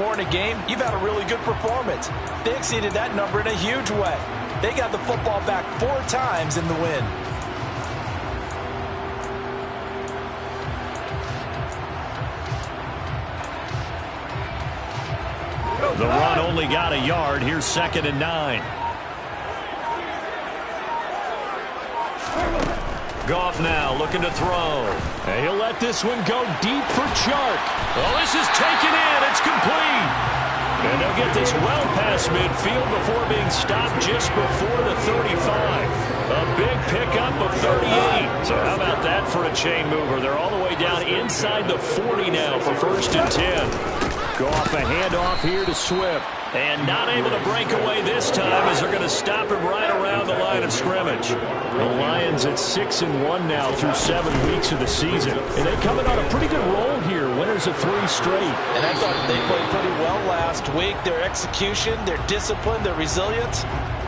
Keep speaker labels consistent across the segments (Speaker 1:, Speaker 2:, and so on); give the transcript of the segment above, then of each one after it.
Speaker 1: more in a game, you've had a really good performance. They exceeded that number in a huge way. They got the football back 4 times in the win.
Speaker 2: The run only got a yard. Here's 2nd and 9. Goff now looking to throw. And he'll let this one go deep for Chark. Well, this is taken in. It's complete. And they'll get this well past midfield before being stopped just before the 35. A big pickup of 38. So how about that for a chain mover? They're all the way down inside the 40 now for 1st and 10. Goff a handoff here to Swift. And not able to break away this time as they're going to stop him right around the line of scrimmage. The Lions at 6-1 now through 7 weeks of the season. And they coming on a pretty good roll here. Winners of 3 straight.
Speaker 1: And I thought they played pretty well last week. Their execution, their discipline, their resilience,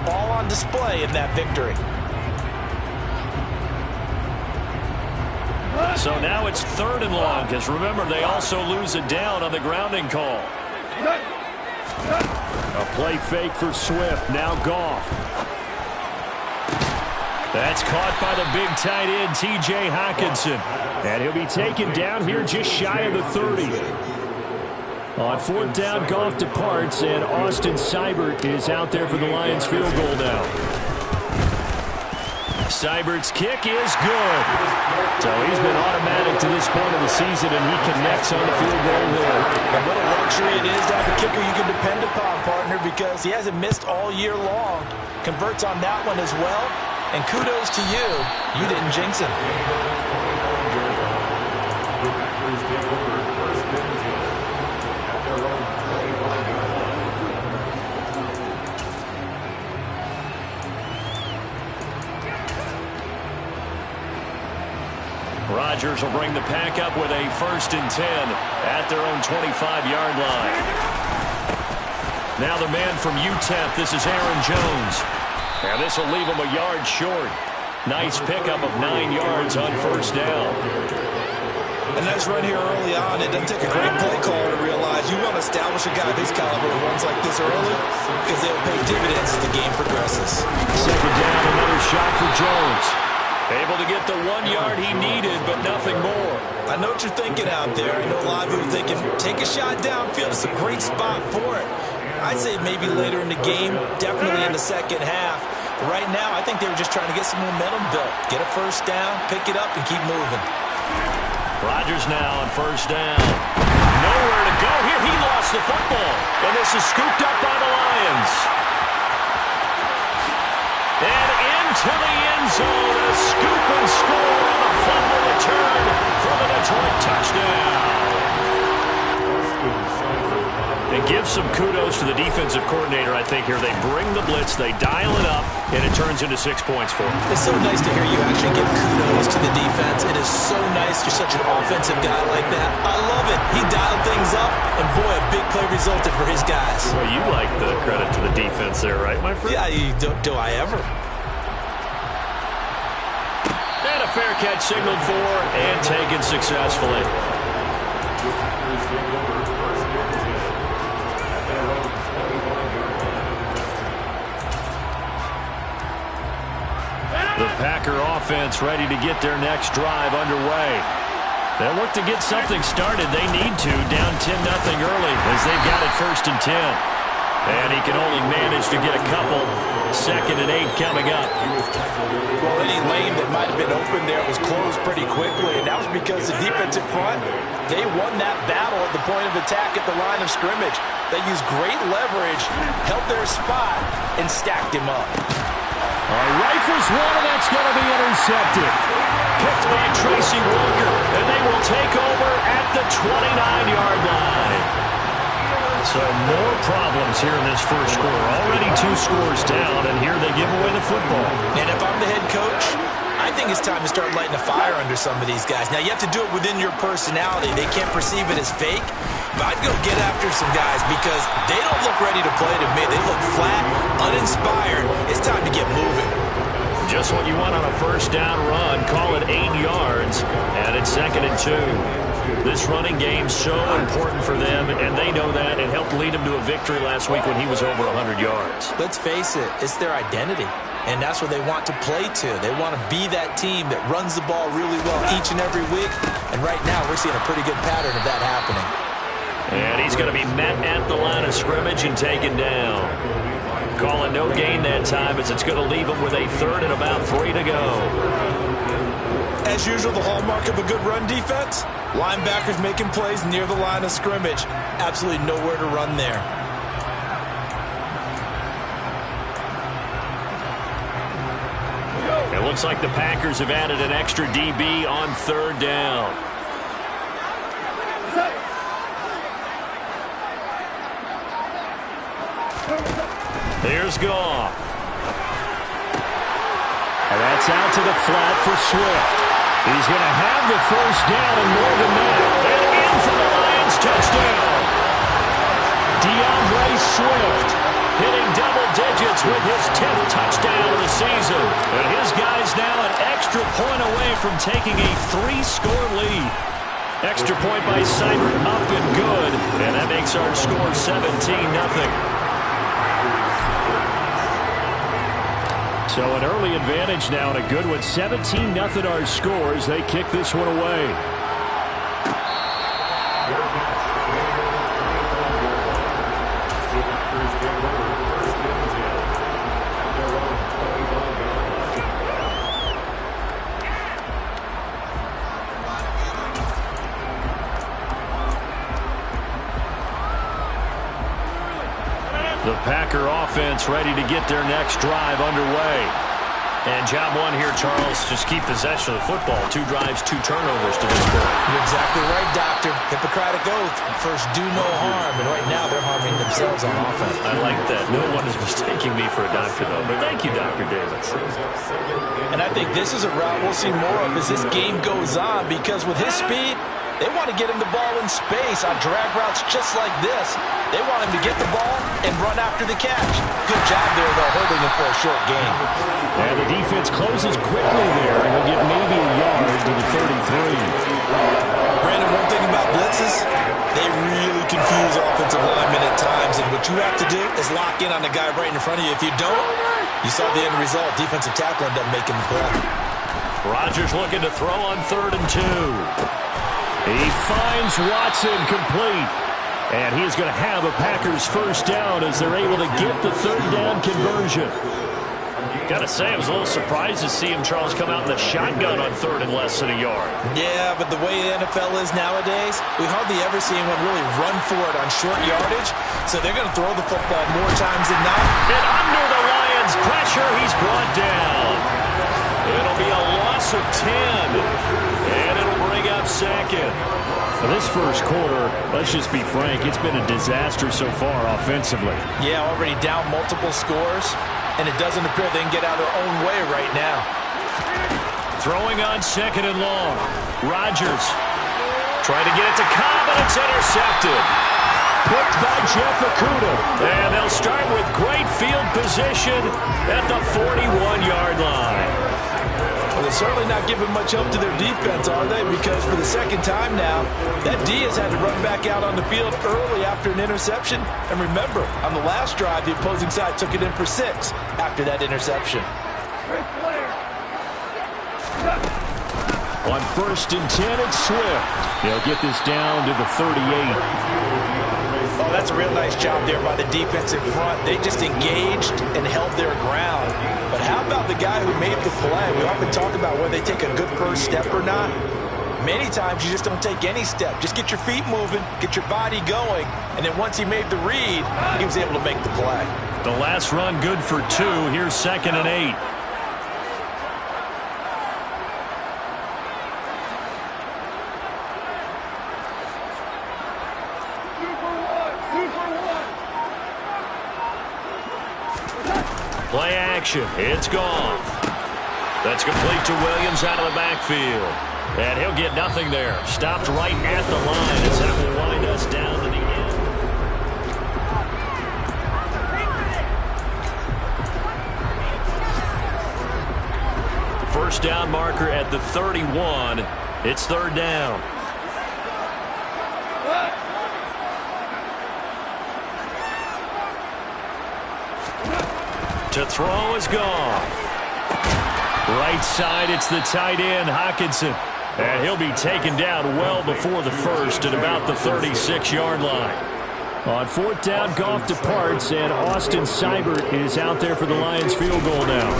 Speaker 1: all on display in that victory.
Speaker 2: So now it's 3rd and long, because remember, they also lose a down on the grounding call. A play fake for Swift. Now Goff. That's caught by the big tight end, T.J. Hockenson. And he'll be taken down here just shy of the 30. On 4th down, Goff departs, and Austin Seibert is out there for the Lions field goal now. Seibert's kick is good. So he's been automatic to this point of the season, and he connects on the field goal there.
Speaker 1: And what a luxury it is to have a kicker you can depend upon, partner, because he hasn't missed all year long. Converts on that one as well. And kudos to you. You didn't jinx him.
Speaker 2: Rodgers will bring the pack up with a 1st and 10 at their own 25-yard line. Now the man from UTEP, this is Aaron Jones. And this will leave him a yard short. Nice pickup of 9 yards on 1st down.
Speaker 1: A nice run here early on. It doesn't take a great play caller to realize you want to establish a guy this caliber who runs like this early because they'll pay dividends as the game progresses.
Speaker 2: 2nd down, another shot for Jones. Able to get the 1 yard he needed, but nothing more.
Speaker 1: I know what you're thinking out there. I know a lot of you are thinking, take a shot downfield. It's a great spot for it. I'd say maybe later in the game, definitely in the second half. But right now, I think they were just trying to get some momentum built. Get a 1st down, pick it up, and keep moving.
Speaker 2: Rodgers now on 1st down. Nowhere to go here. He lost the football. And this is scooped up by the Lions. And into the end zone, a scoop and score on a fumble return for the Detroit touchdown. And give some kudos to the defensive coordinator, I think, here. They bring the blitz, they dial it up, and it turns into 6 points for them.
Speaker 1: It's so nice to hear you actually give kudos to the defense. It is so nice you're such an offensive guy like that. I love it. He dialed things up, and boy, a big play resulted for his guys.
Speaker 2: Well, you like the credit to the defense there, right, my friend?
Speaker 1: Yeah, do I ever?
Speaker 2: And a fair catch signaled for and taken successfully. The Packer offense ready to get their next drive underway. They'll look to get something started. They need to, down 10-0 early as they've got it 1st and 10. And he can only manage to get a couple. 2nd and 8 coming up.
Speaker 1: Well, any lane that might have been open there was closed pretty quickly, and that was because the defensive front, they won that battle at the point of attack at the line of scrimmage. They used great leverage, held their spot, and stacked him up.
Speaker 2: Rifles one, and that's going to be intercepted. Picked by Tracy Walker, and they will take over at the 29-yard line. So more problems here in this first quarter. Already 2 scores down, and here they give away the football.
Speaker 1: And if I'm the head coach, I think it's time to start lighting a fire under some of these guys. Now, you have to do it within your personality. They can't perceive it as fake. But I'd go get after some guys because they don't look ready to play to me. They look flat, uninspired. It's time to get moving.
Speaker 2: Just what you want on a 1st down run. Call it 8 yards, and it's 2nd and 2. This running game's so important for them, and they know that. It helped lead them to a victory last week when he was over 100 yards.
Speaker 1: Let's face it, it's their identity, and that's what they want to play to. They want to be that team that runs the ball really well each and every week, and right now we're seeing a pretty good pattern of that happening.
Speaker 2: And he's going to be met at the line of scrimmage and taken down. Calling no gain that time as it's going to leave him with a third and about 3 to go.
Speaker 1: As usual, the hallmark of a good run defense, linebackers making plays near the line of scrimmage. Absolutely nowhere to run there.
Speaker 2: It looks like the Packers have added an extra DB on third down. Here's Goff. And that's out to the flat for Swift. He's going to have the first down and more than that. And in for the Lions touchdown. DeAndre Swift hitting double digits with his 10th touchdown of the season. And his guys now an extra point away from taking a 3-score lead. Extra point by Seibert up and good. And that makes our score 17-0. So an early advantage now and a good one. 17-0 our scores. They kick this one away. The Packer offense ready to get their next drive underway. And job one here, Charles, just keep possession of the football. 2 drives, 2 turnovers to this point.
Speaker 1: You're exactly right, Doctor. Hippocratic oath. First, do no harm. And right now, they're harming themselves on offense.
Speaker 2: I like that. No one is mistaking me for a doctor, though. But thank you, Dr. Davis.
Speaker 1: And I think this is a route we'll see more of as this game goes on, because with his speed, they want to get him the ball in space on drag routes just like this. They want him to get the ball and run after the catch. Good job there, though, holding him for a short gain.
Speaker 2: And the defense closes quickly there. He'll get maybe a yard to the 33.
Speaker 1: Brandon, one thing about blitzes, they really confuse offensive linemen at times. And what you have to do is lock in on the guy right in front of you. If you don't, you saw the end result. Defensive tackle ended up making the play.
Speaker 2: Rodgers looking to throw on 3rd and 2. He finds Watson complete. And he is going to have a Packers first down as they're able to get the 3rd down conversion. Got to say, I was a little surprised to see him, Charles, come out in the shotgun on 3rd and less than a yard.
Speaker 1: Yeah, but the way the NFL is nowadays, we hardly ever see anyone really run for it on short yardage. So they're going to throw the football more times than not.
Speaker 2: And under the Lions' pressure, he's brought down. It'll be a loss of 10. And it'll bring up 2nd. For this first quarter, let's just be frank, it's been a disaster so far offensively.
Speaker 1: Yeah, already down multiple scores, and it doesn't appear they can get out of their own way right now.
Speaker 2: Throwing on 2nd and long. Rodgers trying to get it to Cobb, and it's intercepted. Picked by Jeff Okudah. And they'll start with great field position at the 41-yard line.
Speaker 1: Well, they're certainly not giving much help to their defense, are they? Because for the second time now, that D has had to run back out on the field early after an interception. And remember, on the last drive, the opposing side took it in for 6 after that interception.
Speaker 2: On 1st and 10, it's Swift. He'll get this down to the 38.
Speaker 1: Oh, that's a real nice job there by the defense in front. They just engaged and held their ground. But how about the guy who made the play? We often talk about whether they take a good first step or not. Many times you just don't take any step. Just get your feet moving, get your body going, and then once he made the read, he was able to make the play.
Speaker 2: The last run good for 2. Here's 2nd and 8. Play action. It's Goff. That's complete to Williams out of the backfield. And he'll get nothing there. Stopped right at the line as that will wind us down to the end. First down marker at the 31. It's 3rd down. To throw is Goff. Right side, it's the tight end, Hockenson. And he'll be taken down well before the first at about the 36-yard line. On fourth down, Goff departs, and Austin Seibert is out there for the Lions field goal now.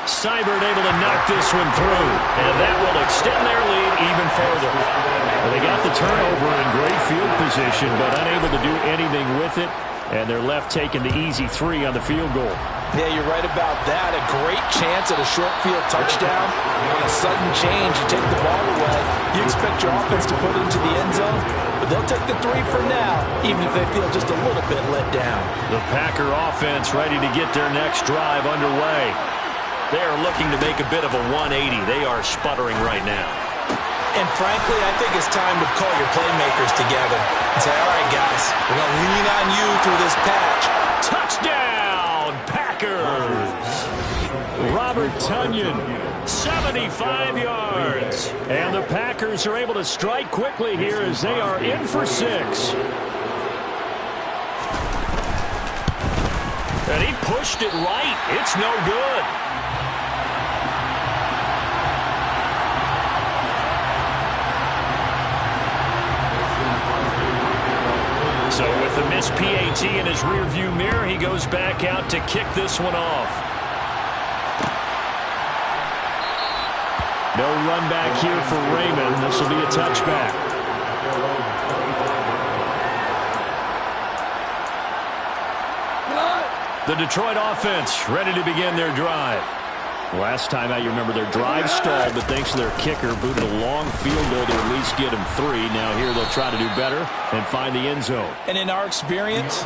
Speaker 2: Seibert able to knock this one through, and that will extend their lead even further. Well, they got the turnover in great field position, but unable to do anything with it, and they're left taking the easy 3 on the field goal.
Speaker 1: Yeah, you're right about that. A great chance at a short field touchdown. On a sudden change, you take the ball away. You expect your offense to put it into the end zone, but they'll take the 3 for now, even if they feel just a little bit let down.
Speaker 2: The Packer offense ready to get their next drive underway. They are looking to make a bit of a 180. They are sputtering right now.
Speaker 1: And frankly, I think it's time to call your playmakers together and say, all right, guys, we're going to lean on you through this patch.
Speaker 2: Touchdown, Packers! Robert Tonyan, 75 yards. And the Packers are able to strike quickly here as they are in for 6. And he pushed it right. It's no good. So with the missed PAT in his rearview mirror, he goes back out to kick this one off. No run back here for Raymond. This will be a touchback. The Detroit offense ready to begin their drive. Last time out, you remember their drive stalled, but thanks to their kicker, booted a long field goal to at least get them 3. Now here they'll try to do better and find the end zone.
Speaker 1: And in our experience,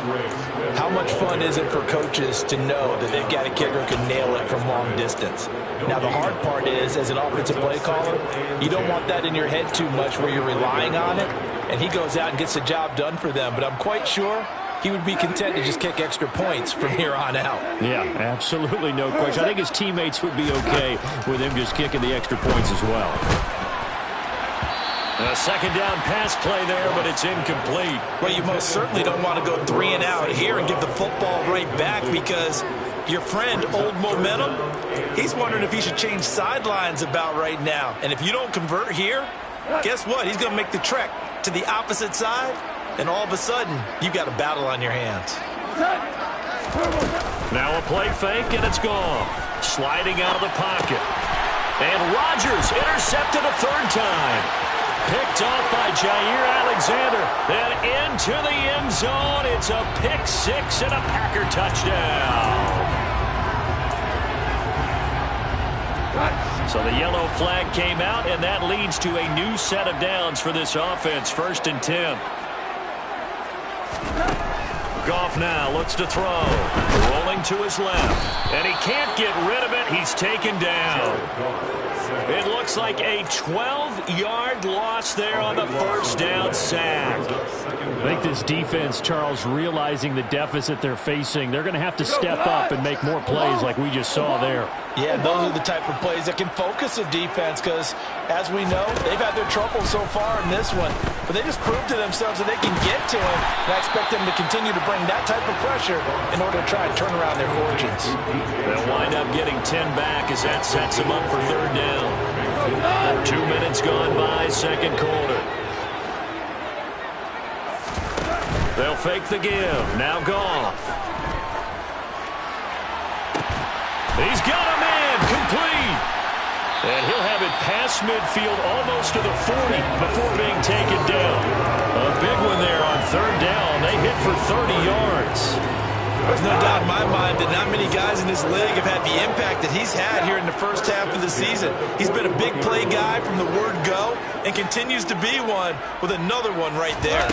Speaker 1: how much fun is it for coaches to know that they've got a kicker who can nail it from long distance? Now the hard part is, as an offensive play caller, you don't want that in your head too much where you're relying on it, and he goes out and gets the job done for them. But I'm quite sure he would be content to just kick extra points from here on out.
Speaker 2: Yeah, absolutely no question. I think his teammates would be okay with him just kicking the extra points as well. A second down pass play there, but it's incomplete.
Speaker 1: Well, you most certainly don't want to go 3 and out here and give the football right back, because your friend, Old Momentum, he's wondering if he should change sidelines about right now. And if you don't convert here, guess what? He's going to make the trek to the opposite side. And all of a sudden, you've got a battle on your hands.
Speaker 2: Now a play fake, and it's gone. Sliding out of the pocket. And Rodgers intercepted a 3rd time. Picked off by Jair Alexander. Then into the end zone. It's a pick 6 and a Packer touchdown. So the yellow flag came out, and that leads to a new set of downs for this offense. 1st and 10. Goff now looks to throw. Rolling to his left. And he can't get rid of it. He's taken down. It looks like a 12-yard loss there on the 1st down sack. I think this defense, Charles, realizing the deficit they're facing, they're going to have to step up and make more plays like we just saw there.
Speaker 1: Yeah, those are the type of plays that can focus a defense, because, as we know, they've had their trouble so far in this one. But they just proved to themselves that they can get to him, and I expect them to continue to bring that type of pressure in order to try and turn around their fortunes.
Speaker 2: They'll wind up getting 10 back as that sets them up for 3rd down. 2 minutes gone by, 2nd quarter. They'll fake the give. Now Goff. He's got a man complete. And he'll have it past midfield almost to the 40 before being taken down. A big one there on 3rd down. They hit for 30 yards.
Speaker 1: There's no doubt in my mind that not many guys in this league have had the impact that he's had here in the 1st half of the season. He's been a big play guy from the word go and continues to be one with another one right there.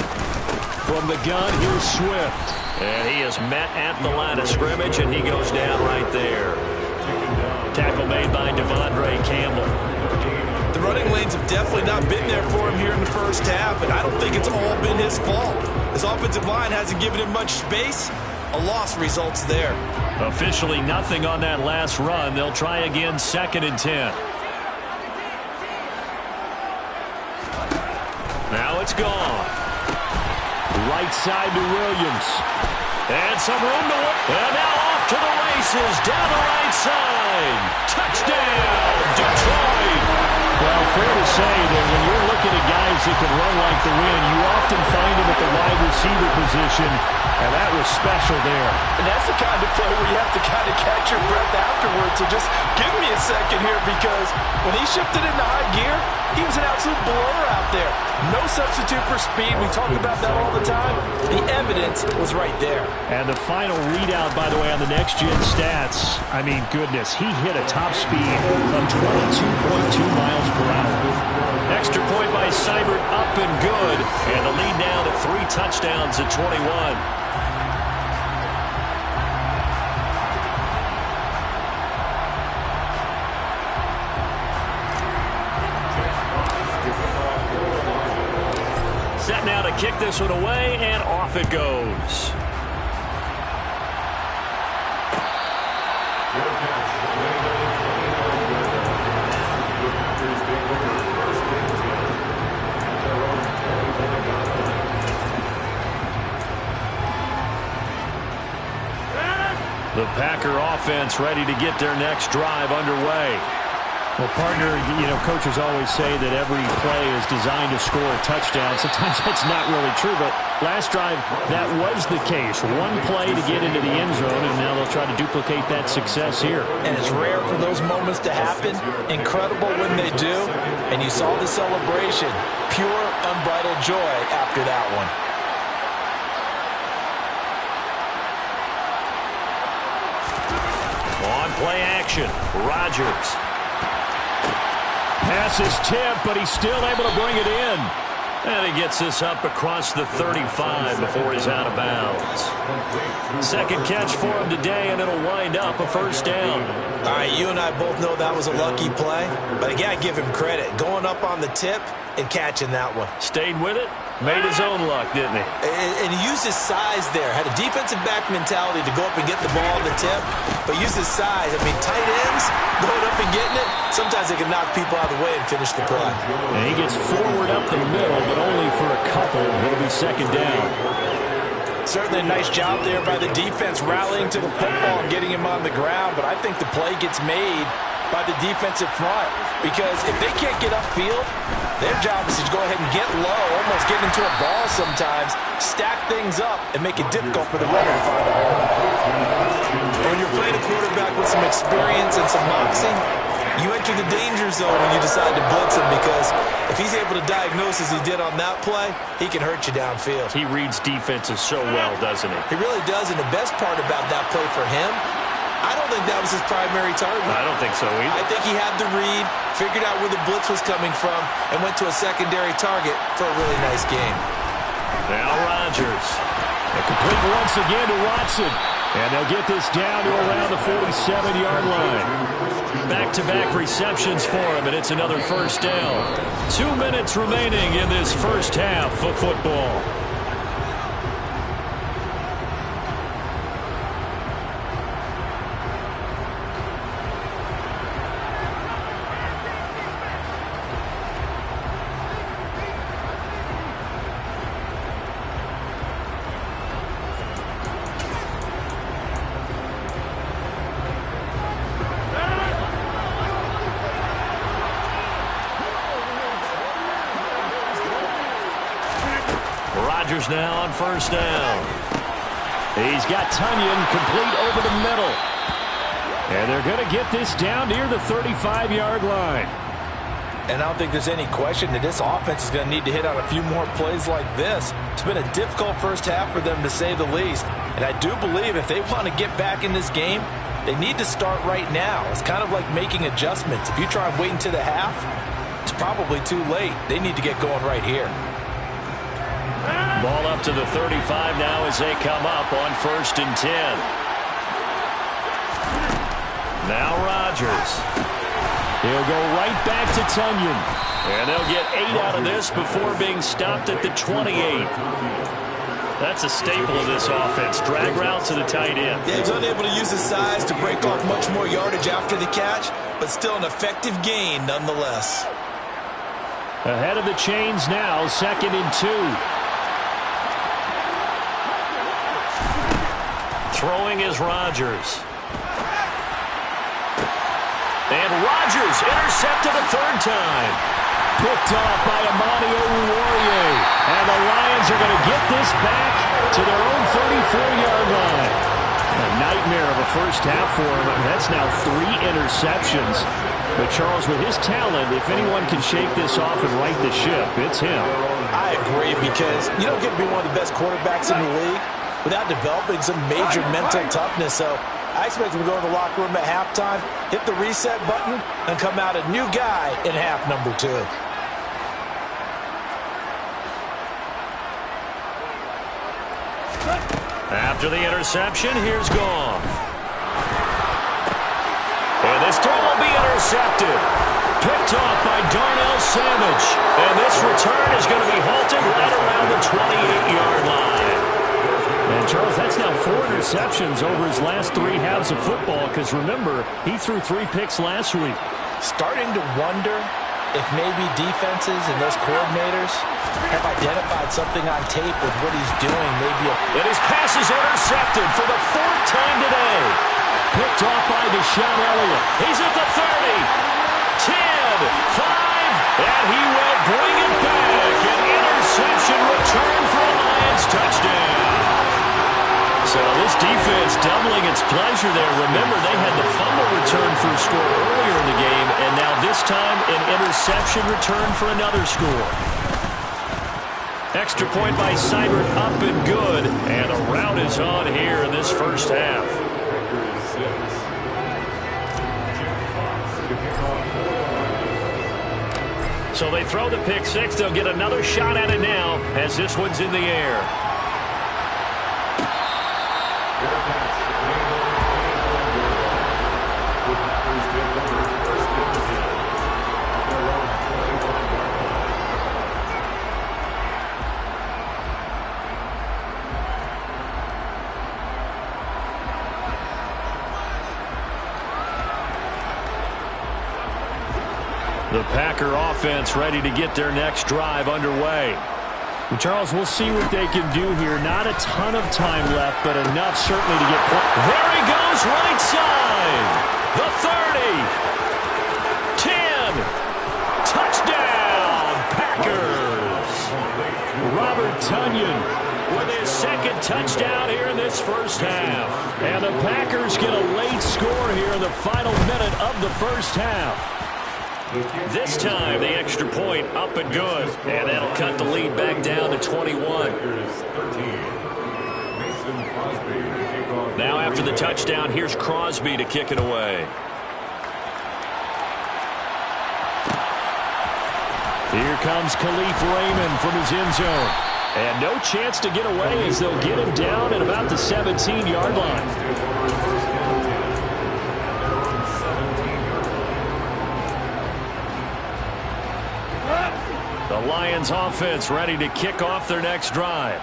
Speaker 2: From the gun, here's Swift. And he is met at the line of scrimmage, and he goes down right there. Tackle made by Devondre Campbell.
Speaker 1: The running lanes have definitely not been there for him here in the 1st half, and I don't think it's all been his fault. His offensive line hasn't given him much space. A loss results there.
Speaker 2: Officially nothing on that last run. They'll try again, 2nd and 10. Now it's gone. Right side to Williams. And some room to work. And now off to the races. Down the right side. Touchdown, Detroit. Well, fair to say that when you're looking at guys that can run like the wind, you often find them at the wide receiver position, and that was special there.
Speaker 1: And that's the kind of play where you have to kind of catch your breath afterwards. So just give me a second here, because when he shifted into high gear, he was an absolute blower out there. No substitute for speed. We talk about that all the time. The evidence was right there.
Speaker 2: And the final readout, by the way, on the next-gen stats, I mean, goodness, he hit a top speed of 22.2 miles per hour. Extra point by Seibert, up and good. And the lead now to 3 touchdowns at 21. Set now to kick this one away, and off it goes. The Packer offense ready to get their next drive underway. Well, partner, you know, coaches always say that every play is designed to score a touchdown. Sometimes that's not really true, but last drive, that was the case. One play to get into the end zone, and now they'll try to duplicate that success here.
Speaker 1: And it's rare for those moments to happen. Incredible when they do. And you saw the celebration. Pure, unbridled joy after that one.
Speaker 2: On play action, Rodgers. Pass is tipped, but he's still able to bring it in. And he gets this up across the 35 before he's out of bounds. Second catch for him today, and it'll wind up a first down.
Speaker 1: All right, you and I both know that was a lucky play. But again, I give him credit. Going up on the tip and catching that one.
Speaker 2: Stayed with it. Made his own luck, didn't he?
Speaker 1: And he used his size there. Had a defensive back mentality to go up and get the ball on the tip, but used his size. I mean, tight ends going up and getting it, sometimes they can knock people out of the way and finish the play.
Speaker 2: And he gets forward up the middle, but only for a couple. It'll be second down.
Speaker 1: Certainly a nice job there by the defense rallying to the football and getting him on the ground, but I think the play gets made by the defensive front, because if they can't get upfield, their job is to go ahead and get low, almost get into a ball sometimes, stack things up, and make it difficult for the runner to find a hole. When you're playing a quarterback with some experience and some moxie, you enter the danger zone when you decide to blitz him, because if he's able to diagnose as he did on that play, he can hurt you downfield.
Speaker 2: He reads defenses so well, doesn't he?
Speaker 1: He really does, and the best part about that play for him, I don't think that was his primary target.
Speaker 2: I don't think so either.
Speaker 1: I think he had the read, figured out where the blitz was coming from, and went to a secondary target for a really nice game.
Speaker 2: Now Rodgers. A complete once again to Watson. And they'll get this down to around the 47-yard line. Back-to-back receptions for him, and it's another first down. 2 minutes remaining in this first half of football. Rodgers now on first down. He's got Tunyon complete over the middle. And they're going to get this down near the 35-yard line.
Speaker 1: And I don't think there's any question that this offense is going to need to hit on a few more plays like this. It's been a difficult first half for them, to say the least. And I do believe if they want to get back in this game, they need to start right now. It's kind of like making adjustments. If you try and wait until the half, it's probably too late. They need to get going right here.
Speaker 2: Ball up to the 35 now as they come up on 1st and 10. Now Rodgers. He'll go right back to Tunyon. And they'll get 8 out of this before being stopped at the 28. That's a staple of this offense. Drag route to the tight end.
Speaker 1: Yeah, he's unable to use his size to break off much more yardage after the catch, but still an effective gain nonetheless.
Speaker 2: Ahead of the chains now, 2nd and 2. Throwing is Rodgers. And Rodgers intercepted a third time. Picked off by Amani Oruwariye. And the Lions are going to get this back to their own 34-yard line. A nightmare of a first half for him. That's now 3 interceptions. But Charles, with his talent, if anyone can shake this off and right the ship, it's him.
Speaker 1: I agree, because you don't get to be one of the best quarterbacks in the league without developing some major mental toughness. So I expect him to go to the locker room at halftime, hit the reset button, and come out a new guy in half number 2.
Speaker 2: After the interception, here's Goff. And this throw will be intercepted. Picked off by Darnell Savage. And this return is going to be halted right around the 28-yard line. And, Charles, that's now 4 interceptions over his last 3 halves of football, because, remember, he threw 3 picks last week.
Speaker 1: Starting to wonder if maybe defenses and those coordinators have identified something on tape with what he's doing.
Speaker 2: And his pass is intercepted for the 4th time today. Picked off by Deshaun Elliott. He's at the 30, 10, 5, and he will bring it back. An interception return for a Lions touchdown. So this defense doubling its pleasure there. Remember, they had the fumble return for a score earlier in the game, and now this time an interception return for another score. Extra point by Seibert, up and good, and a rout is on here in this first half. So they throw the pick 6. They'll get another shot at it now as this one's in the air. The Packer offense ready to get their next drive underway. And Charles, we'll see what they can do here. Not a ton of time left, but enough certainly to get points. There he goes, right side. The 30. 10. Touchdown, Packers. Robert Tonyan with his 2nd touchdown here in this first half. And the Packers get a late score here in the final minute of the first half. This time, the extra point up and good. And that'll cut the lead back down to 21. Now after the touchdown, here's Crosby to kick it away. Here comes Khalif Raymond from his end zone. And no chance to get away as they'll get him down at about the 17-yard line. The Lions offense ready to kick off their next drive.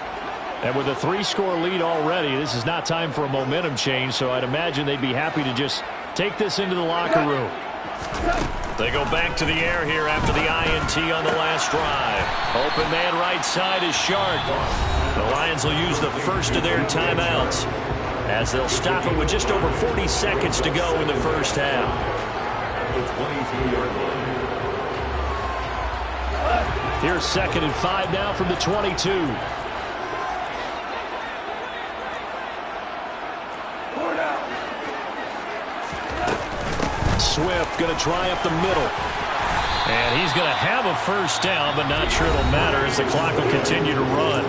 Speaker 2: And with a 3-score lead already, this is not time for a momentum change, so I'd imagine they'd be happy to just take this into the locker room. They go back to the air here after the INT on the last drive. Open man right side is Shark. The Lions will use the first of their timeouts as they'll stop it with just over 40 seconds to go in the first half. Here's 2nd and 5 now from the 22. Swift going to try up the middle. And he's going to have a first down, but not sure it'll matter as the clock will continue to run.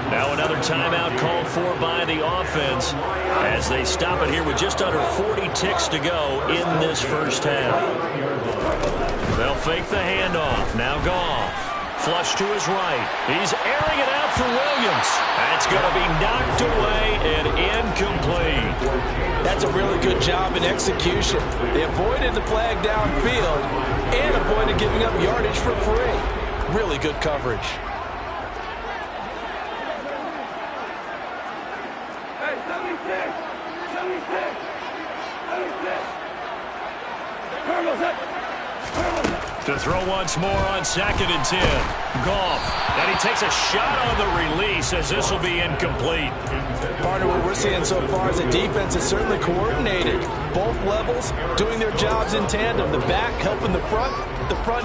Speaker 2: Now another timeout called for by the offense as they stop it here with just under 40 ticks to go in this first half. They'll fake the handoff. Now Goff. Flush to his right. He's airing it out for Williams. That's going to be knocked away and incomplete.
Speaker 1: That's a really good job in execution. They avoided the flag downfield and avoided giving up yardage for free. Really good coverage.
Speaker 3: Hey, 76! 76! 76! Carlos,
Speaker 2: To throw once more on 2nd and 10. Goff. And he takes a shot on the release as this will be incomplete.
Speaker 1: Partner, what we're seeing so far is the defense is certainly coordinated. Both levels doing their jobs in tandem. The back helping the front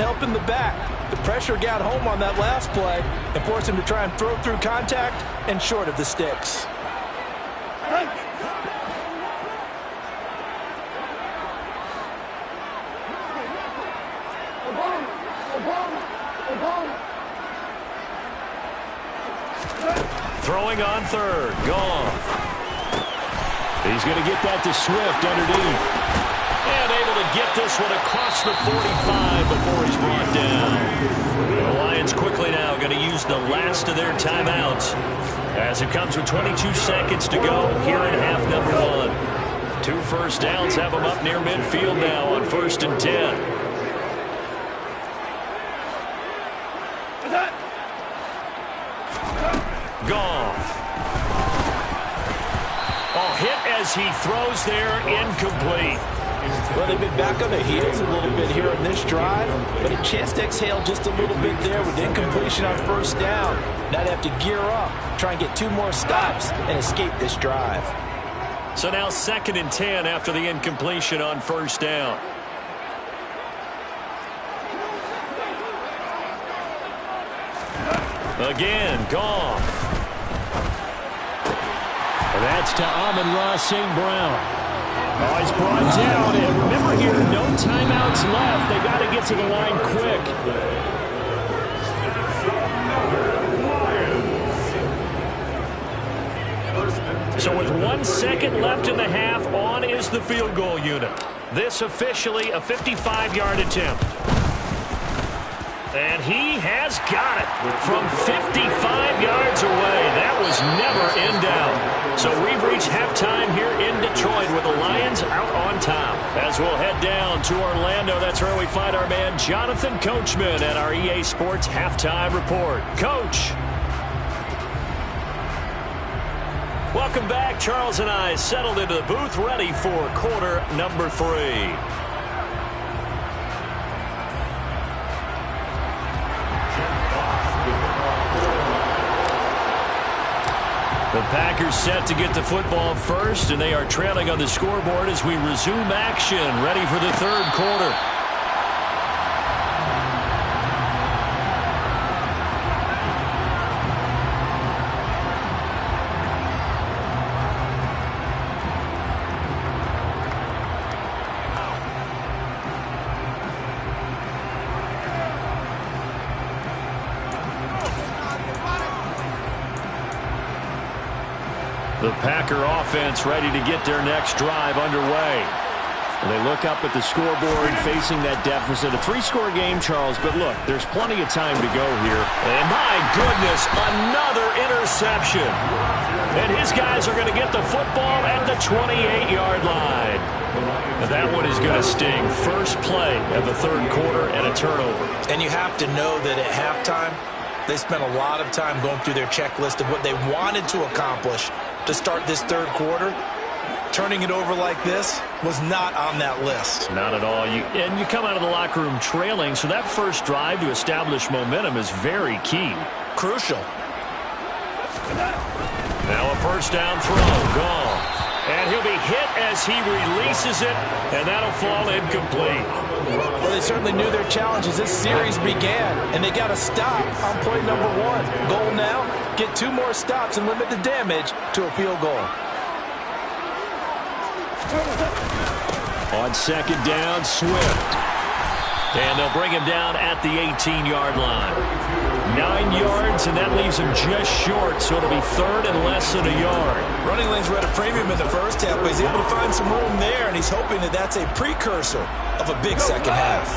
Speaker 1: helping the back. The pressure got home on that last play and forced him to try and throw through contact and short of the sticks.
Speaker 2: Throwing on 3rd. Goff. He's going to get that to Swift underneath. And able to get this one across the 45 before he's brought down. The Lions quickly now going to use the last of their timeouts as it comes with 22 seconds to go here in half number 1. 2 first downs have them up near midfield now on 1st and 10. Goff. Oh, hit as he throws there, incomplete.
Speaker 1: Well, they've been back on their heels a little bit here in this drive, but a chance to exhale just a little bit there with incompletion on 1st down. Now they have to gear up, try and get 2 more stops and escape this drive.
Speaker 2: So now 2nd and 10 after the incompletion on 1st down. Again, Goff. That's to Amon-Ra St. Brown. Oh, he's brought down. And remember here, no timeouts left. They got to get to the line quick. So with 1 second left in the half, on is the field goal unit. This officially a 55-yard attempt. And he has got it from 55 yards away. That was never in doubt. So we've reached halftime here in Detroit with the Lions out on top. As we'll head down to Orlando, that's where we find our man Jonathan Coachman at our EA Sports Halftime Report. Coach. Welcome back. Charles and I settled into the booth ready for quarter number 3. The Packers set to get the football first, and they are trailing on the scoreboard as we resume action, ready for the 3rd quarter. The Packer offense ready to get their next drive underway. They look up at the scoreboard facing that deficit. A 3-score game, Charles, but look, there's plenty of time to go here. And my goodness, another interception. And his guys are going to get the football at the 28-yard line. And that one is going to sting. First play of the 3rd quarter and a turnover.
Speaker 1: And you have to know that at halftime, they spent a lot of time going through their checklist of what they wanted to accomplish to start this 3rd quarter. Turning it over like this was not on that list.
Speaker 2: Not at all. And you come out of the locker room trailing, so that first drive to establish momentum is very key.
Speaker 1: Crucial.
Speaker 2: Now a first down throw. Gone. And he'll be hit as he releases it, and that'll fall incomplete.
Speaker 1: Well, they certainly knew their challenges. This series began, and they got to stop on play number 1. Goal now, get 2 more stops and limit the damage to a field goal.
Speaker 2: On 2nd down, Swift. And they'll bring him down at the 18-yard line. 9 yards, and that leaves him just short, so it'll be 3rd and less than a yard.
Speaker 1: Running lanes were at a premium in the first half, but he's able to find some room there, and he's hoping that that's a precursor of a big second half.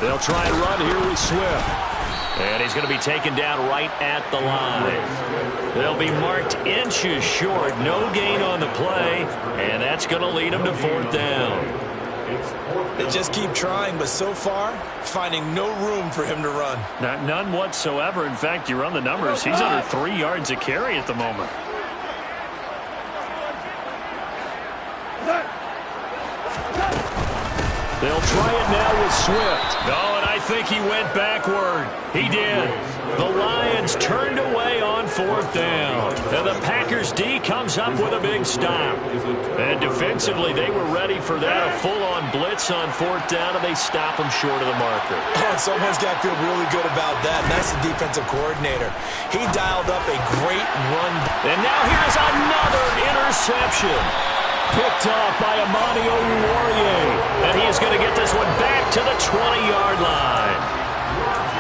Speaker 2: They'll try and run here with Swift. And he's going to be taken down right at the line. They'll be marked inches short. No gain on the play. And that's going to lead him to 4th down.
Speaker 1: They just keep trying, but so far, finding no room for him to run.
Speaker 2: None whatsoever. In fact, you run the numbers. He's under 3 yards a carry at the moment. They'll try it now with Swift. Oh, and I think he went backward. He did. The Lions turned away on 4th down. And the Packers D comes up with a big stop. And defensively, they were ready for that. A full-on blitz on 4th down, and they stop them short of the marker.
Speaker 1: Oh, and someone's got to feel really good about that. Nice defensive coordinator. He dialed up a great run.
Speaker 2: And now here's another interception. Picked off by Amani Oruwariye. And he is going to get this one back to the 20-yard line.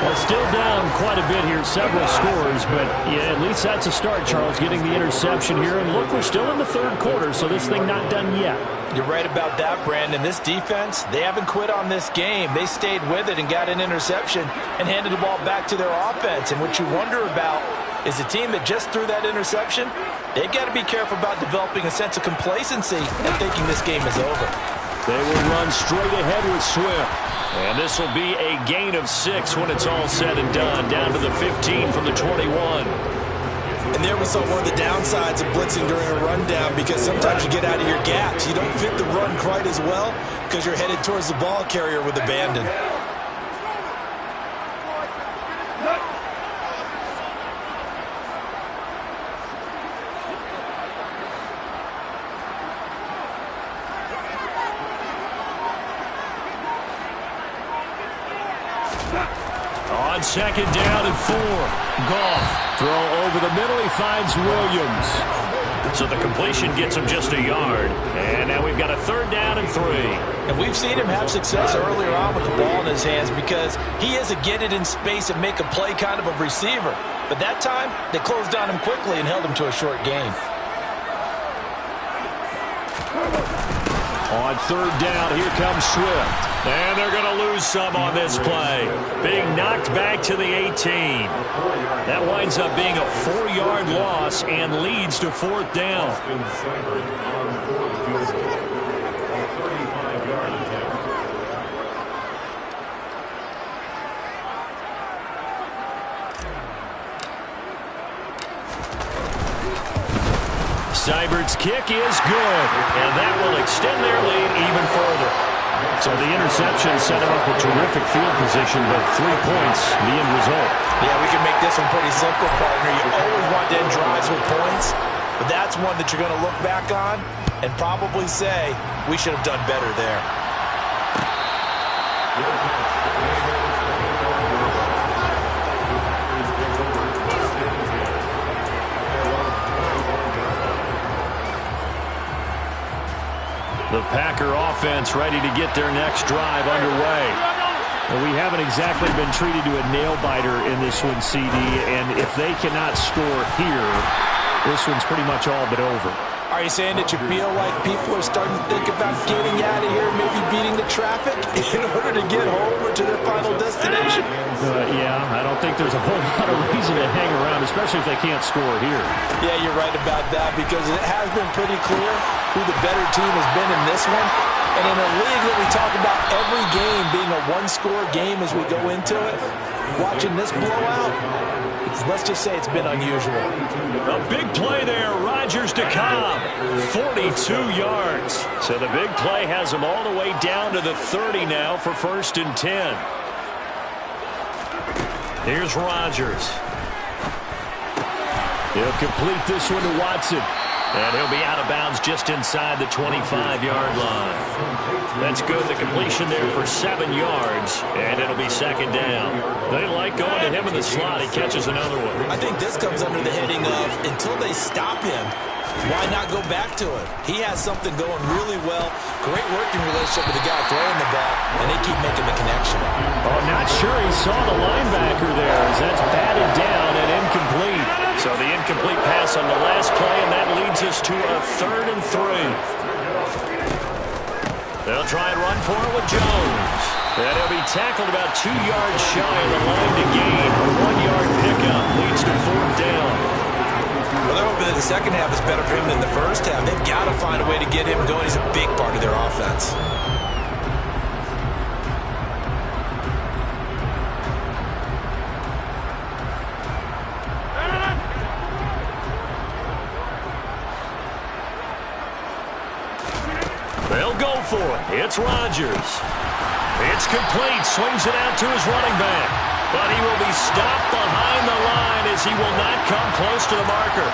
Speaker 2: Well, still down quite a bit here, several scores, but yeah, at least that's a start, Charles, getting the interception here. And look, we're still in the 3rd quarter, so this thing not done yet.
Speaker 1: You're right about that, Brandon. This defense, they haven't quit on this game. They stayed with it and got an interception and handed the ball back to their offense. And what you wonder about is the team that just threw that interception, they've got to be careful about developing a sense of complacency and thinking this game is over.
Speaker 2: They will run straight ahead with Swift. And this will be a gain of 6 when it's all said and done. Down to the 15 from the 21.
Speaker 1: And there we saw one of the downsides of blitzing during a rundown, because sometimes you get out of your gaps. You don't fit the run quite as well because you're headed towards the ball carrier with abandon.
Speaker 2: On 2nd down and 4. Goff throw over the middle. He finds Williams. So the completion gets him just a yard. And now we've got a 3rd down and 3.
Speaker 1: And we've seen him have success earlier on with the ball in his hands because he is a get it in space and make a play kind of a receiver. But that time, they closed on him quickly and held him to a short gain.
Speaker 2: On 3rd down, here comes Swift. And they're going to lose some on this play. Being knocked back to the 18. That winds up being a 4-yard loss and leads to 4th down. Seibert's kick is good, and that will extend their lead even further. So the interception set him up with terrific field position, but 3 points, the end result.
Speaker 1: Yeah, we can make this one pretty simple, partner. You always want to end drives with points, but that's one that you're going to look back on and probably say, we should have done better there.
Speaker 2: The Packer offense ready to get their next drive underway. Well, we haven't exactly been treated to a nail-biter in this one, CD, and if they cannot score here, this one's pretty much all but over.
Speaker 1: Are you saying that you feel like people are starting to think about getting out of here, maybe beating the traffic in order to get home or to their final destination?
Speaker 2: Yeah, I don't think there's a whole lot of reason to hang around, especially if they can't score here.
Speaker 1: Yeah, you're right about that, because it has been pretty clear who the better team has been in this one. And in a league that we talk about every game being a one-score game as we go into it, watching this blowout, let's just say it's been unusual.
Speaker 2: A big play there, Rodgers to Cobb, 42 yards. So the big play has him all the way down to the 30 now for 1st and 10. Here's Rodgers. He'll complete this one to Watson. And he'll be out of bounds just inside the 25-yard line. That's good. The completion there for 7 yards, and it'll be 2nd down. They like going to him in the slot. He catches another one.
Speaker 1: I think this comes under the heading of, until they stop him, why not go back to it? He has something going really well. Great working relationship with the guy throwing the ball, and they keep making the connection.
Speaker 2: Oh, not sure he saw the linebacker there, as that's batted down and incomplete. So the incomplete pass on the last play, and that leads us to a 3rd and 3. They'll try and run for it with Jones. And he'll be tackled about 2 yards shy of the line to gain. A 1-yard pickup leads to 4th down.
Speaker 1: Well, they're hoping that the second half is better for him than the first half. They've got to find a way to get him going. He's a big part of their offense.
Speaker 2: They'll go for it. It's Rodgers. It's complete. Swings it out to his running back. But he will be stopped behind the line as he will not come close to the marker.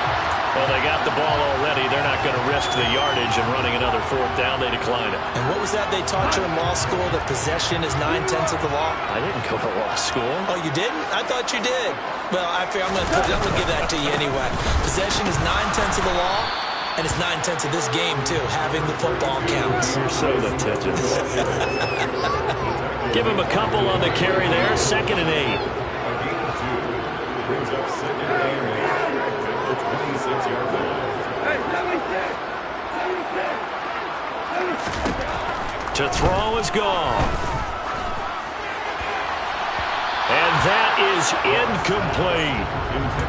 Speaker 2: Well, they got the ball already. They're not going to risk the yardage and running another fourth down. They decline it.
Speaker 1: And what was that they taught you in law school, that possession is 9/10 of the law?
Speaker 2: I didn't go to law school.
Speaker 1: Oh, you didn't? I thought you did. Well, I figure I'm going to give that to you anyway. Possession is 9/10 of the law, and it's 9/10 of this game, too. Having the football counts.
Speaker 2: You're so litigious. Give him a couple on the carry there. 2nd and 8.
Speaker 3: Brings up 2nd and 8. The 26-yard line. Hey, 76.
Speaker 2: To throw is gone. And that is incomplete.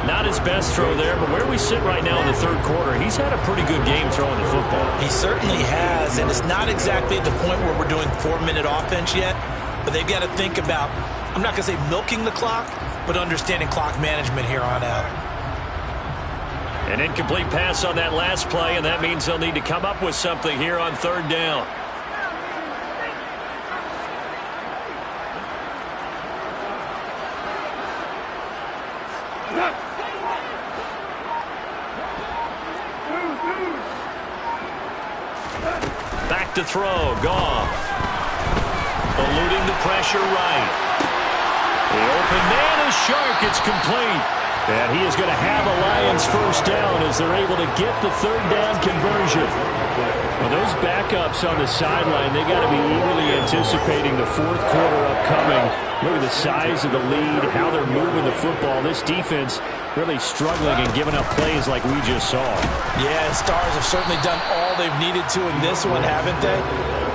Speaker 2: Not his best throw there, but where we sit right now in the third quarter, he's had a pretty good game throwing the football.
Speaker 1: He certainly has, and it's not exactly at the point where we're doing 4-minute offense yet, but they've got to think about, I'm not going to say milking the clock, but understanding clock management here on out.
Speaker 2: An incomplete pass on that last play, and that means they'll need to come up with something here on 3rd down. Back to throw. Goff. Eluding the pressure right. The open man is Shark. It's complete. And he is going to have a Lions first down as they're able to get the 3rd down conversion. Well, those backups on the sideline, they got to be eagerly anticipating the 4th quarter upcoming. Look at the size of the lead, how they're moving the football. This defense really struggling and giving up plays like we just saw.
Speaker 1: Yeah, Stars have certainly done all they've needed to in this one, haven't they?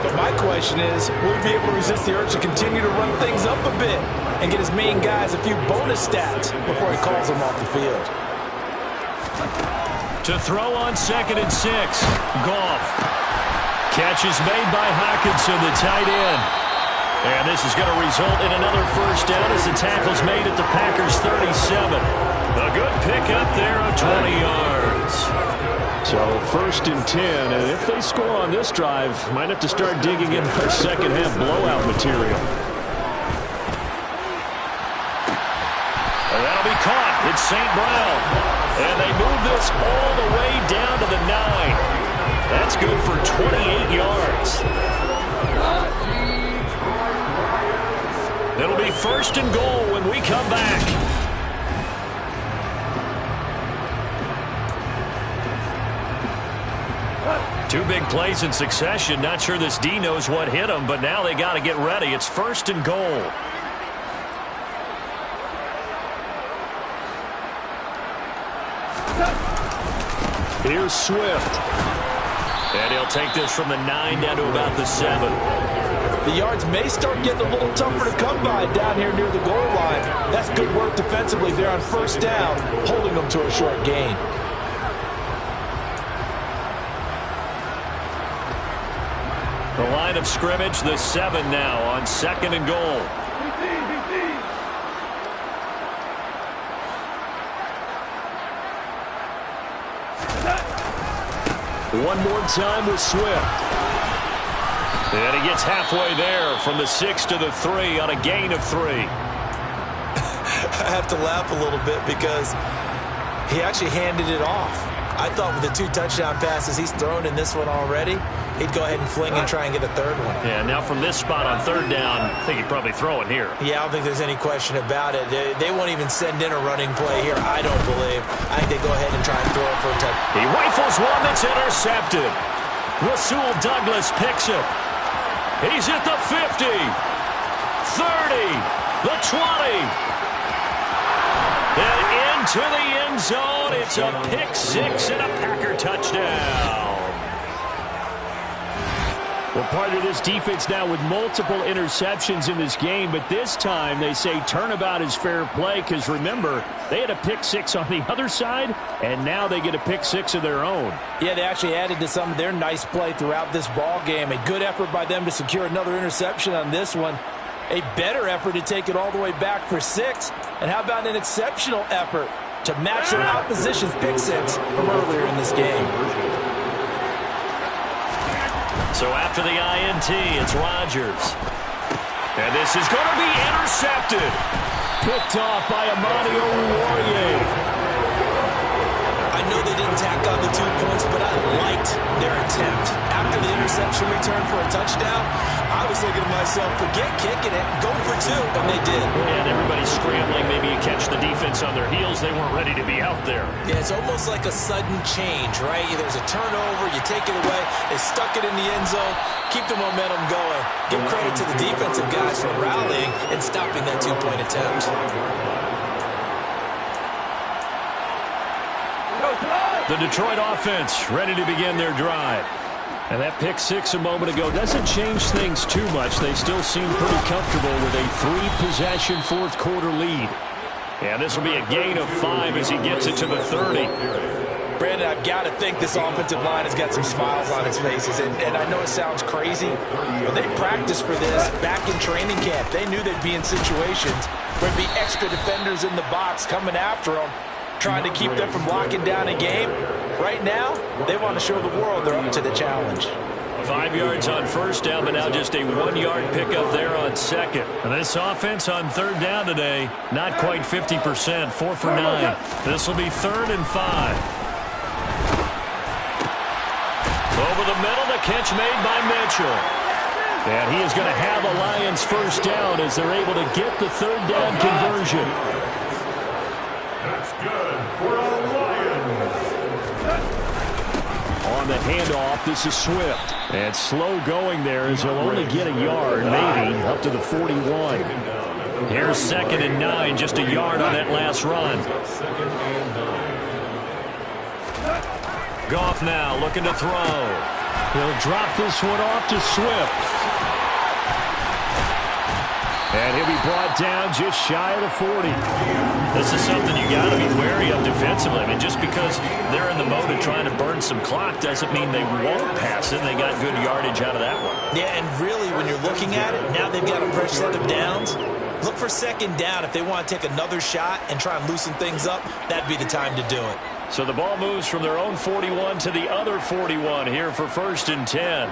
Speaker 1: But my question is, will he be able to resist the urge to continue to run things up a bit and get his main guys a few bonus stats before he calls them off the field?
Speaker 2: To throw on 2nd and 6. Goff. Catch is made by Hawkinson, the tight end. And this is going to result in another first down as the tackle's made at the Packers' 37. A good pickup there of 20 yards. So 1st and 10, and if they score on this drive, might have to start digging in their second-half blowout material. And that'll be caught. It's St. Brown. And they move this all the way down to the 9. That's good for 28 yards. It'll be 1st and goal when we come back. Two big plays in succession. Not sure this D knows what hit him, but now they got to get ready. It's 1st and goal. Here's Swift. And he'll take this from the 9 down to about the 7.
Speaker 1: The yards may start getting a little tougher to come by down here near the goal line. That's good work defensively there on 1st down, holding them to a short gain.
Speaker 2: The line of scrimmage, the 7 now on 2nd and goal. One more time with Swift. And he gets halfway there from the 6 to the 3 on a gain of 3.
Speaker 1: I have to laugh a little bit because he actually handed it off. I thought with the 2 touchdown passes he's thrown in this one already, he'd go ahead and fling and try and get a 3rd one.
Speaker 2: Yeah, now from this spot on 3rd down, I think he'd probably throw it here.
Speaker 1: Yeah, I don't think there's any question about it. They won't even send in a running play here, I don't believe. I think they go ahead and try and throw it for a touchdown.
Speaker 2: He rifles one that's intercepted. Rasul Douglas picks it. He's at the 50, 30, the 20. And into the end zone. It's a pick 6 and a Packer touchdown. Well, part of this defense now with multiple interceptions in this game, but this time they say turnabout is fair play because, remember, they had a pick 6 on the other side, and now they get a pick 6 of their own.
Speaker 1: Yeah, they actually added to some of their nice play throughout this ball game. A good effort by them to secure another interception on this one. A better effort to take it all the way back for 6. And how about an exceptional effort to match their opposition's pick 6 from earlier in this game.
Speaker 2: So after the INT, it's Rodgers. And this is going to be intercepted. Picked off by Amadio Warrior.
Speaker 1: I know they didn't tack on the 2 points, but I liked their attempt. After the interception return for a touchdown, I was thinking to myself, forget kicking it, go for 2, and they did.
Speaker 2: And everybody's scrambling. Maybe you catch the defense on their heels. They weren't ready to be out there.
Speaker 1: Yeah, it's almost like a sudden change, right? There's a turnover, you take it away, they stuck it in the end zone, keep the momentum going. Give credit to the defensive guys for rallying and stopping that 2-point attempt.
Speaker 2: The Detroit offense ready to begin their drive. And that pick six a moment ago doesn't change things too much. They still seem pretty comfortable with a 3-possession fourth-quarter lead. And this will be a gain of 5 as he gets it to the 30.
Speaker 1: Brandon, I've got to think this offensive line has got some smiles on its faces. And I know it sounds crazy, but they practiced for this back in training camp. They knew they'd be in situations where there'd be extra defenders in the box coming after them, trying to keep them from locking down a game. Right now, they want to show the world they're up to the challenge.
Speaker 2: 5 yards on first down, but now just a 1-yard pickup there on second. And this offense on third down today, not quite 50%, 4 for 9. This will be 3rd and 5. Over the middle, the catch made by Mitchell. And he is going to have the Lions first down as they're able to get the third down conversion.
Speaker 3: That's good for the Lions.
Speaker 2: On the handoff, this is Swift. And slow going there as he'll only get a yard, maybe, up to the 41. Here's 2nd and 9, just a yard on that last run. Goff now looking to throw. He'll drop this one off to Swift. And he'll be brought down just shy of the 40. This is something you got to be wary of defensively. I mean, just because they're in the mode of trying to burn some clock doesn't mean they won't pass it. They got good yardage out of that one.
Speaker 1: Yeah, and really, when you're looking at it, now they've got a fresh set of downs. Look for 2nd down. If they want to take another shot and try and loosen things up, that'd be the time to do it.
Speaker 2: So the ball moves from their own 41 to the other 41 here for 1st and 10.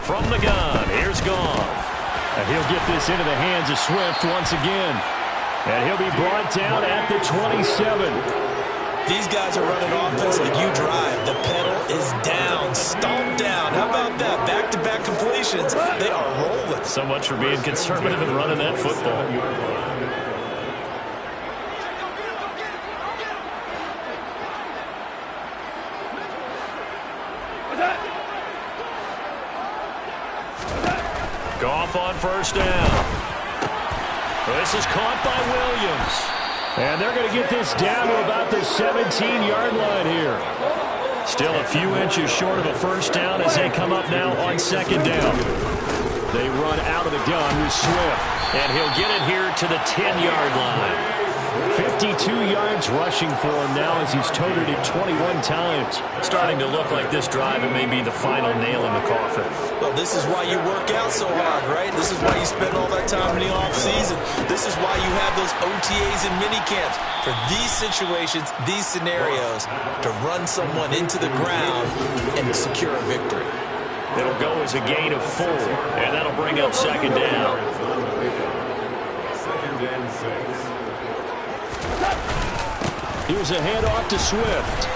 Speaker 2: From the gun, here's Goff. And he'll get this into the hands of Swift once again. And he'll be brought down at the 27.
Speaker 1: These guys are running offense like you drive. The pedal is down, stomped down. How about that? Back-to-back completions. They are rolling.
Speaker 2: So much for being conservative and running that football. Goff on first down. This is caught by Williams. And they're going to get this down to about the 17-yard line here. Still a few inches short of a first down as they come up now on 2nd down. They run out of the gun with Swift. And he'll get it here to the 10-yard line. 52 yards rushing for him now as he's toted it 21 times. Starting to look like this drive, it may be the final nail in the coffin.
Speaker 1: Well, this is why you work out so hard, right? This is why you spend all that time in the offseason. This is why you have those OTAs and minicamps. For these situations, these scenarios, to run someone into the ground and secure a victory.
Speaker 2: It'll go as a gain of 4, and that'll bring up 2nd down.
Speaker 3: 2nd and 6.
Speaker 2: Here's a handoff to Swift.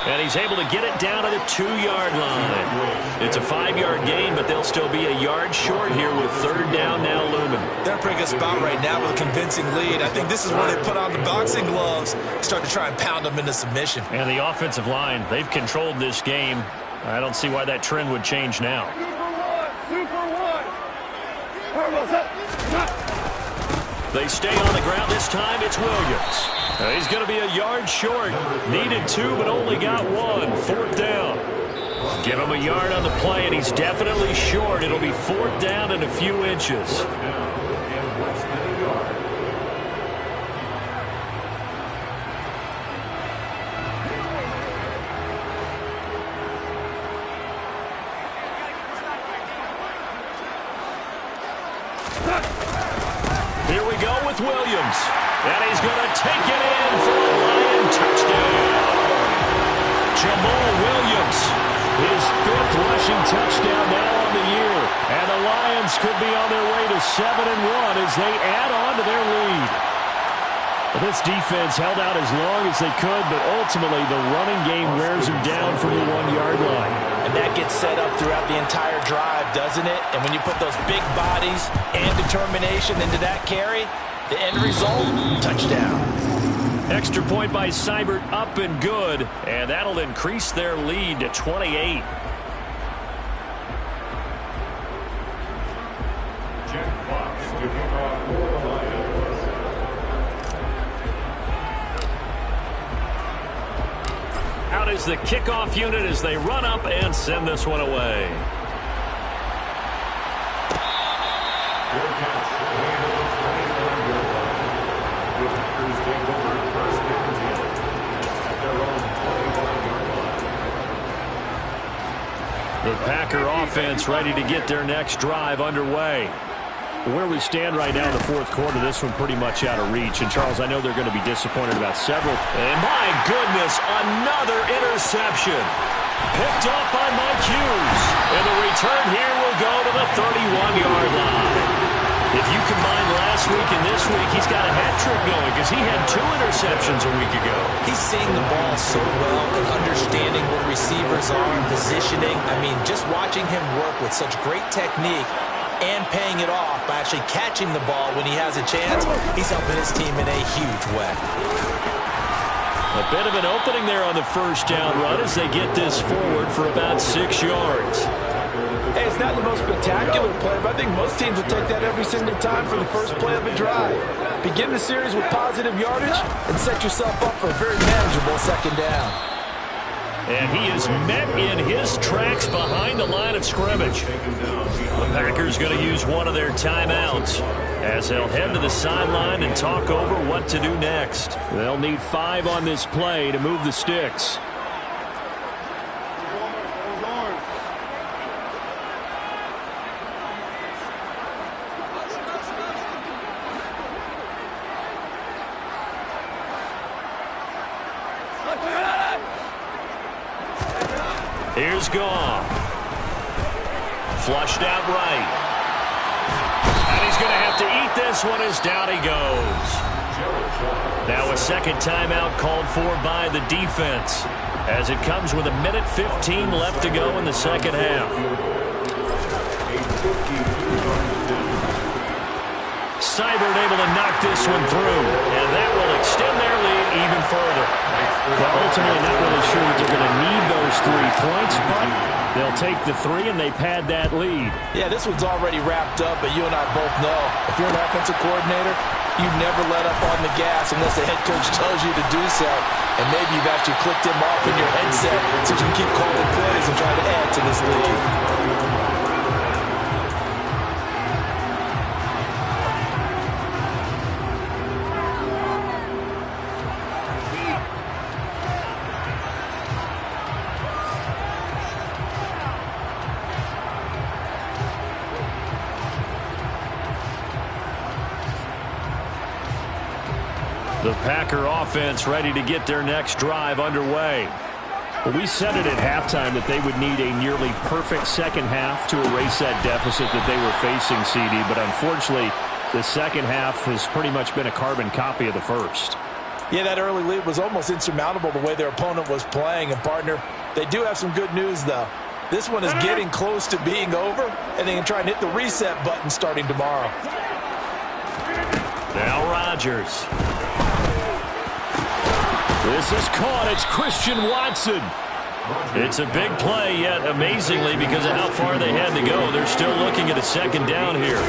Speaker 2: And he's able to get it down to the 2-yard line. It's a 5-yard gain, but they'll still be a yard short here with 3rd down now looming.
Speaker 1: They're in a pretty good spot right now with a convincing lead. I think this is where they put on the boxing gloves, start to try and pound them into submission. And
Speaker 2: the offensive line, they've controlled this game. I don't see why that trend would change now. They stay on the ground. This time it's Williams. He's going to be a yard short. Needed 2, but only got 1. 4th down. Give him a yard on the play, and he's definitely short. It'll be 4th down and a few inches. Here we go with Williams. And he's going to take it in for a Lion touchdown. Jamal Williams, his 5th Fourth rushing touchdown now on the year. And the Lions could be on their way to 7-1 as they add on to their lead. Well, this defense held out as long as they could, but ultimately the running game wears them down from the 1-yard line.
Speaker 1: And that gets set up throughout the entire drive, doesn't it? And when you put those big bodies and determination into that carry, the end result, touchdown.
Speaker 2: Extra point by Seibert, up and good, and that'll increase their lead to 28.
Speaker 3: Jack Fox to kick off for the Lions.
Speaker 2: Out is the kickoff unit as they run up and send this one away.
Speaker 3: Good catch. The Packers take over first and 10 at their own 21-yard line.
Speaker 2: The Packer offense ready to get their next drive underway. Where we stand right now in the fourth quarter, this one pretty much out of reach. And, Charles, I know they're going to be disappointed about several. And, my goodness, another interception. Picked up by Mike Hughes. And the return here will go to the 31-yard line. If you combine last week and this week, he's got a hat trick going because he had 2 interceptions a week ago.
Speaker 1: He's seeing the ball so well and understanding what receivers are and positioning. I mean, just watching him work with such great technique and paying it off by actually catching the ball when he has a chance, he's helping his team in a huge way.
Speaker 2: A bit of an opening there on the first down run as they get this forward for about 6 yards.
Speaker 1: Hey, it's not the most spectacular play, but I think most teams will take that every single time for the first play of a drive. Begin the series with positive yardage and set yourself up for a very manageable second down.
Speaker 2: And he is met in his tracks behind the line of scrimmage. The Packers going to use one of their timeouts as they'll head to the sideline and talk over what to do next. They'll need 5 on this play to move the sticks. Here's Goff. Flushed out right. And he's going to have to eat this one as down he goes. Now a second timeout called for by the defense as it comes with 1:15 left to go in the second half. Seibert able to knock this one through, and that will extend their lead even further. Well, ultimately not really sure that they're going to need those 3 points, but they'll take the 3 and they pad that lead.
Speaker 1: Yeah, this one's already wrapped up, but you and I both know if you're an offensive coordinator, you never let up on the gas unless the head coach tells you to do so. And maybe you've actually clicked him off in your headset so you can keep calling plays and try to add to this lead.
Speaker 2: The Packer offense ready to get their next drive underway. Well, we said it at halftime that they would need a nearly perfect second half to erase that deficit that they were facing, CD, but unfortunately, the second half has pretty much been a carbon copy of the first.
Speaker 1: Yeah, that early lead was almost insurmountable the way their opponent was playing. And, partner, they do have some good news, though. This one is getting close to being over, and they can try and hit the reset button starting tomorrow.
Speaker 2: Now Rodgers. This is caught. It's Christian Watson. It's a big play, yet amazingly, because of how far they had to go, they're still looking at a second down here.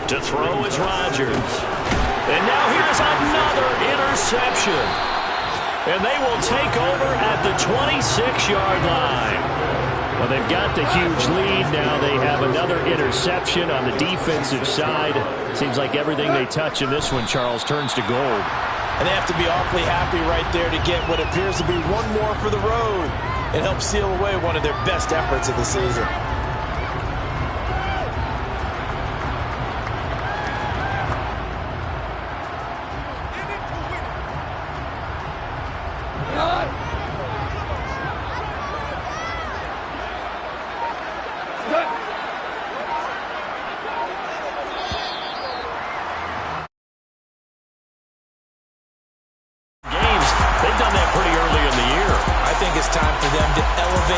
Speaker 2: To throw is Rodgers. And now here's another interception. And they will take over at the 26-yard line. Well, they've got the huge lead. Now they have another interception on the defensive side. Seems like everything they touch in this one, Charles, turns to gold.
Speaker 1: And they have to be awfully happy right there to get what appears to be one more for the road and help seal away one of their best efforts of the season.
Speaker 2: Games, they've done that pretty early in the year.
Speaker 1: I think it's time for them to elevate